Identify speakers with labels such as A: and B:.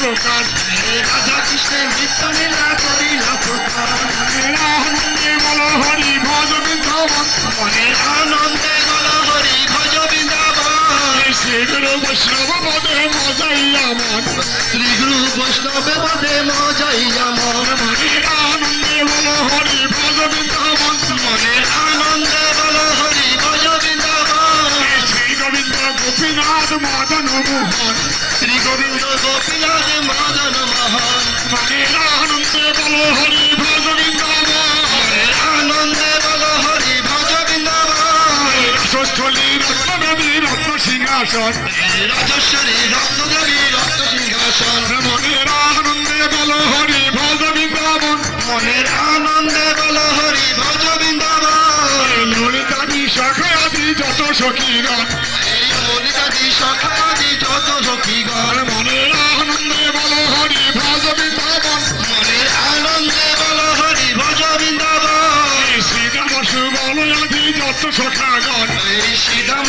A: প্রকার
B: রাধা কৃষ্ণের নিত্য লীলা করিল প্রকার
A: মনের আনন্দে বল হরি ভজ বৃন্দাবন
B: মনের আনন্দে বল হরি ভজ বৃন্দাবন
A: শ্রী গুরু বৈষ্ণব পদে মজাইয়া মন
B: শ্রী গুরু বৈষ্ণবে পদে মজাইয়া মন
A: মনের আনন্দে বল হরি ভজ বৃন্দাবন
B: মনের আনন্দে বল হরি ভজ বৃন্দাবন
A: শ্রী গোবিন্দ গোপীনাথ মদন মোহন
B: শ্রী গোবিন্দ গোপীনাথ মদন মোহন
A: মনের আনন্দে বল হরি ভজ বৃন্দাবন
B: মনের আনন্দে বল হরি ভজ বৃন্দাবন
A: রসস্থলী রত্নদেবী রত্ন সিংহাসন
B: রাজেশ্বরী রত্নদেবী রত্ন সিংহাসন
A: মনের আনন্দে বল হরি ভজ বৃন্দাবন
B: মনের আনন্দে বল হরি ভজ বৃন্দাবন
A: ললিতাদি সখয়াদি যত সখীগণ
B: এই ললিতাদি সখাদি যত সখীগণ
A: মনের আনন্দে বল হরি ভজ বৃন্দাবন
B: মনের আনন্দে বল হরি ভজ বৃন্দাবন
A: শ্রীরাম সুবলয়াদি যত সখাগণ
B: এই শ্রীরাম